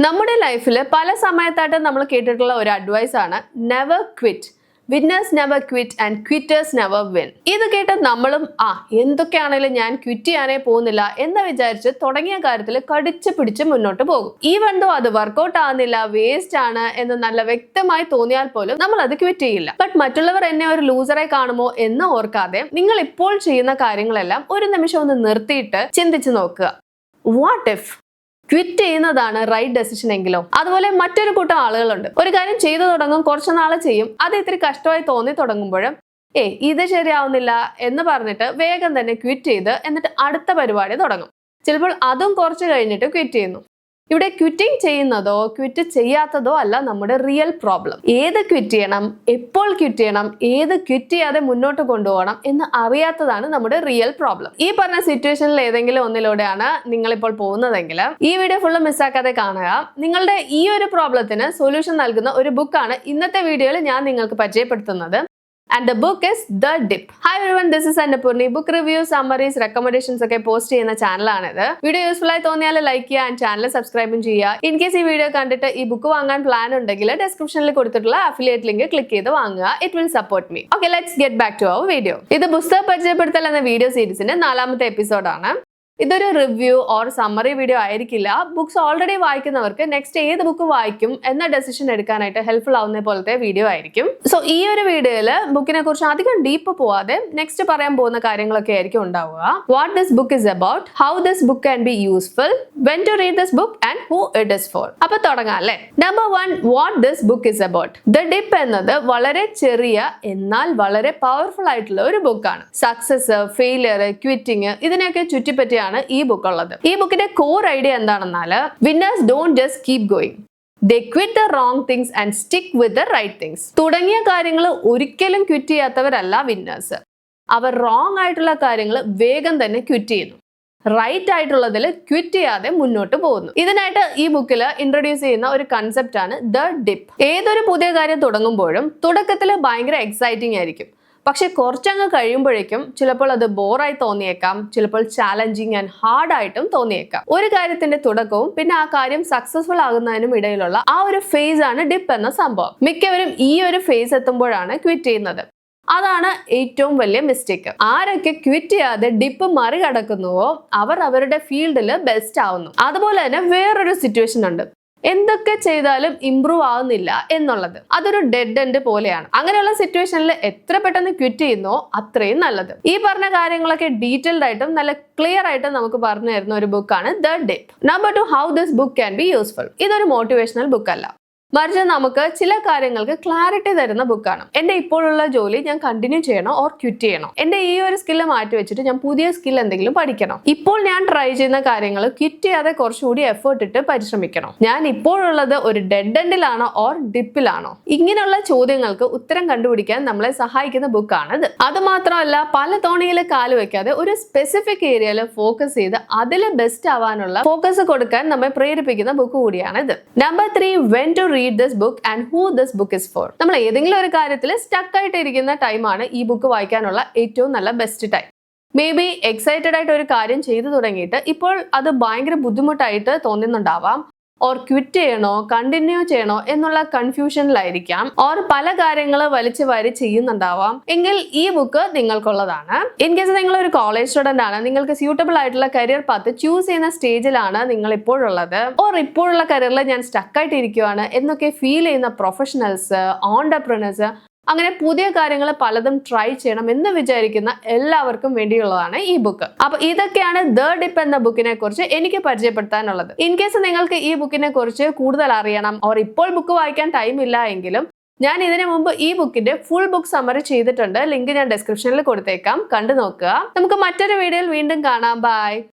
നമ്മുടെ ലൈഫിൽ പല സമയത്തായിട്ട് നമ്മൾ കേട്ടിട്ടുള്ള ഒരു അഡ്വൈസ് ആണ് never quit. Winners never quit and quitters never win. ഇത് കേട്ട് നമ്മളും എന്തൊക്കെയാണെങ്കിലും ഞാൻ ക്വിറ്റ് ചെയ്യാനേ പോകുന്നില്ല എന്ന് വിചാരിച്ച് തുടങ്ങിയ കാര്യത്തിൽ കടിച്ചു പിടിച്ച് മുന്നോട്ട് പോകും. ഈവൻ ദോ അത് വർക്കൗട്ട് ആവുന്നില്ല, വേസ്റ്റ് ആണ് എന്ന് നല്ല വ്യക്തമായി തോന്നിയാൽ പോലും നമ്മൾ അത് ക്വിറ്റ് ചെയ്യില്ല. ബട്ട് മറ്റുള്ളവർ എന്നെ ഒരു ലൂസറെ കാണുമോ എന്ന് ഓർക്കാതെ നിങ്ങൾ ഇപ്പോൾ ചെയ്യുന്ന കാര്യങ്ങളെല്ലാം ഒരു നിമിഷം ഒന്ന് നിർത്തിയിട്ട് ചിന്തിച്ചു നോക്കുക. വാട്ട് ഇഫ് ക്വിറ്റ് ചെയ്യുന്നതാണ് റൈറ്റ് ഡെസിഷൻ എങ്കിലോ? അതുപോലെ മറ്റൊരു കൂട്ടം ആളുകളുണ്ട്, ഒരു കാര്യം ചെയ്തു തുടങ്ങും, കുറച്ചു നാള് ചെയ്യും, അത് ഇത്തിരി കഷ്ടമായി തോന്നി തുടങ്ങുമ്പോഴും ഇത് ശരിയാവുന്നില്ല എന്ന് പറഞ്ഞിട്ട് വേഗം തന്നെ ക്വിറ്റ് ചെയ്ത് എന്നിട്ട് അടുത്ത പരിപാടി തുടങ്ങും. ചിലപ്പോൾ അതും കുറച്ച് കഴിഞ്ഞിട്ട് ക്വിറ്റ് ചെയ്യുന്നു. ഇവിടെ ക്വിറ്റിംഗ് ചെയ്യുന്നതോ ക്വിറ്റ് ചെയ്യാത്തതോ അല്ല നമ്മുടെ റിയൽ പ്രോബ്ലം. ഏത് ക്വിറ്റ് ചെയ്യണം, എപ്പോൾ ക്വിറ്റ് ചെയ്യണം, ഏത് ക്വിറ്റ് ചെയ്യാതെ മുന്നോട്ട് കൊണ്ടുപോകണം എന്ന് അറിയാത്തതാണ് നമ്മുടെ റിയൽ പ്രോബ്ലം. ഈ പറഞ്ഞ സിറ്റുവേഷനിൽ ഏതെങ്കിലും ഒന്നിലൂടെയാണ് നിങ്ങളിപ്പോൾ പോകുന്നതെങ്കിൽ ഈ വീഡിയോ ഫുള്ള് മിസ്സാക്കാതെ കാണുക. നിങ്ങളുടെ ഈ ഒരു പ്രോബ്ലത്തിന് സൊല്യൂഷൻ നൽകുന്ന ഒരു ബുക്കാണ് ഇന്നത്തെ വീഡിയോയിൽ ഞാൻ നിങ്ങൾക്ക് പരിചയപ്പെടുത്തുന്നത്. And the book is The Dip. Hi everyone, this is Annapurni. Book reviews, summaries, recommendations ഒക്കെ പോസ്റ്റ് ചെയ്യുന്ന ചാനലാണിത്. വീഡിയോ യൂസ്ഫുൾ ആയി തോന്നിയാൽ ലൈക്ക് ചെയ്യുക ആൻഡ് ചാനൽ സബ്സ്ക്രൈബും ചെയ്യുക. ഇൻ കേസ് ഈ വീഡിയോ കണ്ടിട്ട് ഈ ബുക്ക് വാങ്ങാൻ പ്ലാൻ ഉണ്ടെങ്കിൽ ഡിസ്ക്രിപ്ഷനിൽ കൊടുത്തിട്ടുള്ള അഫിലിയേറ്റ് ലിങ്ക് ക്ലിക്ക് ചെയ്ത് വാങ്ങുക. It will support me. Okay, let's get back to our video. ഇത് പുസ്തക പരിചയപ്പെടുത്തൽ എന്ന വീഡിയോ സീരീസിന്റെ 4ാമത്തെ എപ്പിസോഡാണ്. ഇതൊരു റിവ്യൂ ഓർ സമ്മറി വീഡിയോ ആയിരിക്കില്ല. ബുക്സ് ഓൾറെഡി വായിക്കുന്നവർക്ക് നെക്സ്റ്റ് ഏത് ബുക്ക് വായിക്കും എന്ന ഡെസിഷൻ എടുക്കാനായിട്ട് ഹെൽപ്ഫുൾ ആവുന്ന പോലത്തെ വീഡിയോ ആയിരിക്കും. സോ ഈ ഒരു വീഡിയോയിൽ ബുക്കിനെ കുറിച്ച് അധികം ഡീപ്പ് പോവാതെ നെക്സ്റ്റ് പറയാൻ പോകുന്ന കാര്യങ്ങളൊക്കെ ആയിരിക്കും ഉണ്ടാവുക. What this book is about, how this book can be useful, when to read this book and who it is for. അപ്പൊ തുടങ്ങാം അല്ലേ. Number 1, what this book is about. The dip എന്നത് വളരെ ചെറിയ എന്നാൽ വളരെ പവർഫുൾ ആയിട്ടുള്ള ഒരു ബുക്കാണ്. സക്സസ്, ഫെയിലിയർ, ക്വിറ്റിംഗ് ഇതിനെയൊക്കെ ചുറ്റിപ്പറ്റിയാണ് ഈ ബുക്ക് ഉള്ളത്. ഈ ബുക്കിന്റെ കോർ ഐഡിയ എന്താണെന്നാൽ winners don't just keep going, they quit the wrong things and stick with the right things. തുടങ്ങിയ കാര്യങ്ങൾ ഒരിക്കലും ക്വിറ്റ് ചെയ്യാത്തവരല്ല വിന്നേഴ്സ്. അവർ റോങ് ആയിട്ടുള്ള കാര്യങ്ങൾ വേഗം തന്നെ ക്വിറ്റ് ചെയ്യുന്നു. റൈറ്റ് ആയിട്ടുള്ളതിൽ ക്വിറ്റ് ചെയ്യാതെ മുന്നോട്ട് പോകുന്നു. ഇതിനായിട്ട് ഈ ബുക്കിൽ ഇൻട്രൊഡ്യൂസ് ചെയ്യുന്ന ഒരു കൺസെപ്റ്റ് ആണ് ദ ഡിപ്പ്. ഏതൊരു പുതിയ കാര്യം തുടങ്ങുമ്പോഴും തുടക്കത്തിൽ ഭയങ്കര എക്സൈറ്റിംഗ് ആയിരിക്കും. പക്ഷെ കുറച്ചങ്ങ് കഴിയുമ്പോഴേക്കും ചിലപ്പോൾ അത് ബോറായി തോന്നിയേക്കാം, ചിലപ്പോൾ ചാലഞ്ചിങ് ആൻഡ് ഹാർഡ് ആയിട്ടും തോന്നിയേക്കാം. ഒരു കാര്യത്തിന്റെ തുടക്കവും പിന്നെ ആ കാര്യം സക്സസ്ഫുൾ ആകുന്നതിനും ഇടയിലുള്ള ആ ഒരു ഫേസ് ആണ് ഡിപ്പ് എന്ന സംഭവം. മിക്കവരും ഈ ഒരു ഫേസ് എത്തുമ്പോഴാണ് ക്വിറ്റ് ചെയ്യുന്നത്. അതാണ് ഏറ്റവും വലിയ മിസ്റ്റേക്ക്. ആരൊക്കെ ക്വിറ്റ് ചെയ്യാതെ ഡിപ്പ് മറികടക്കുന്നുവോ അവർ അവരുടെ ഫീൽഡിൽ ബെസ്റ്റ് ആവുന്നു. അതുപോലെ തന്നെ വേറൊരു സിറ്റുവേഷൻ ഉണ്ട്, എന്തൊക്കെ ചെയ്താലും ഇംപ്രൂവ് ആവുന്നില്ല എന്നുള്ളത്. അതൊരു ഡെഡ് എൻഡ് പോലെയാണ്. അങ്ങനെയുള്ള സിറ്റുവേഷനിൽ എത്ര പെട്ടെന്ന് ക്വിറ്റ് ചെയ്യുന്നോ അത്രയും നല്ലത്. ഈ പറഞ്ഞ കാര്യങ്ങളൊക്കെ ഡീറ്റെയിൽഡ് ആയിട്ടും നല്ല ക്ലിയർ ആയിട്ടും നമുക്ക് പറഞ്ഞു തരുന്ന ഒരു ബുക്കാണ് the dip. Number 2, how this book can be useful. ഇതൊരു മോട്ടിവേഷണൽ ബുക്ക് അല്ല, മറിച്ച് നമുക്ക് ചില കാര്യങ്ങൾക്ക് ക്ലാരിറ്റി തരുന്ന ബുക്കാണ്. എന്റെ ഇപ്പോഴുള്ള ജോലി ഞാൻ കണ്ടിന്യൂ ചെയ്യണോ ഓർ ക്വിറ്റ് ചെയ്യണോ, എന്റെ ഈ ഒരു സ്കില്ല് മാറ്റി വെച്ചിട്ട് ഞാൻ പുതിയ സ്കിൽ എന്തെങ്കിലും പഠിക്കണോ, ഇപ്പോൾ ഞാൻ ട്രൈ ചെയ്യുന്ന കാര്യങ്ങൾ ക്വിറ്റ് ചെയ്യാതെ കുറച്ചുകൂടി എഫേർട്ട് ഇട്ട് പരിശ്രമിക്കണോ, ഞാൻ ഇപ്പോഴുള്ളത് ഒരു ഡെഡ് എൻഡിലാണോ ഓർ ഡിപ്പിലാണോ. ഇങ്ങനെയുള്ള ചോദ്യങ്ങൾക്ക് ഉത്തരം കണ്ടുപിടിക്കാൻ നമ്മളെ സഹായിക്കുന്ന ബുക്കാണിത്. അത് മാത്രമല്ല, പല തോണിയിൽ കാല് വെക്കാതെ ഒരു സ്പെസിഫിക് ഏരിയയിൽ ഫോക്കസ് ചെയ്ത് അതിൽ ബെസ്റ്റ് ആവാനുള്ള ഫോക്കസ് കൊടുക്കാൻ നമ്മെ പ്രേരിപ്പിക്കുന്ന ബുക്ക് കൂടിയാണിത്. Number 3, when to read this book and who this book is for. നമ്മൾ ഏതെങ്കിലും ഒരു കാര്യത്തിൽ സ്റ്റക്ക് ആയിട്ട് ഇരിക്കുന്ന ടൈമാണ് ഈ ബുക്ക് വായിക്കാനുള്ള ഏറ്റവും നല്ല best time. May be excited ആയിട്ട് ഒരു കാര്യം ചെയ്തു തുടങ്ങിയിട്ട് ഇപ്പോൾ അത് ഭയങ്കര ബുദ്ധിമുട്ടായിട്ട് തോന്നുന്നുണ്ടാവാം, ഓർ ക്വിറ്റ് ചെയ്യണോ കണ്ടിന്യൂ ചെയ്യണോ എന്നുള്ള കൺഫ്യൂഷനിലായിരിക്കാം, ഓർ പല കാര്യങ്ങൾ വലിച്ചു വാരി ചെയ്യുന്നുണ്ടാവാം. എങ്കിൽ ഈ ബുക്ക് നിങ്ങൾക്കുള്ളതാണ്. ഇൻ കേസ് നിങ്ങൾ ഒരു കോളേജ് സ്റ്റുഡന്റ് ആണ്, നിങ്ങൾക്ക് സ്യൂട്ടബിൾ ആയിട്ടുള്ള കരിയർ പാത്ത് ചൂസ് ചെയ്യുന്ന സ്റ്റേജിലാണ് നിങ്ങൾ ഇപ്പോഴുള്ളത്, ഓർ ഇപ്പോഴുള്ള കരിയറിൽ ഞാൻ സ്റ്റക്കായിട്ട് ഇരിക്കുവാണ് എന്നൊക്കെ ഫീൽ ചെയ്യുന്ന പ്രൊഫഷണൽസ്, ഓൺടർപ്രണേഴ്സ്, അങ്ങനെ പുതിയ കാര്യങ്ങൾ പലതും ട്രൈ ചെയ്യണം എന്ന് വിചാരിക്കുന്ന എല്ലാവർക്കും വേണ്ടിയുള്ളതാണ് ഈ ബുക്ക്. അപ്പൊ ഇതൊക്കെയാണ് ദ ഡിപ്പ് എന്ന ബുക്കിനെ കുറിച്ച് എനിക്ക് പരിചയപ്പെടുത്താനുള്ളത്. ഇൻ കേസ് നിങ്ങൾക്ക് ഈ ബുക്കിനെ കുറിച്ച് കൂടുതൽ അറിയണം ഓർ ഇപ്പോൾ ബുക്ക് വായിക്കാൻ ടൈം ഇല്ല എങ്കിലും ഞാൻ ഇതിനു മുമ്പ് ഈ ബുക്കിന്റെ ഫുൾ ബുക്ക് സമ്മറി ചെയ്തിട്ടുണ്ട്. ലിങ്ക് ഞാൻ ഡിസ്ക്രിപ്ഷനിൽ കൊടുത്തേക്കാം, കണ്ടു നോക്കുക. നമുക്ക് മറ്റൊരു വീഡിയോയിൽ വീണ്ടും കാണാം. ബൈ.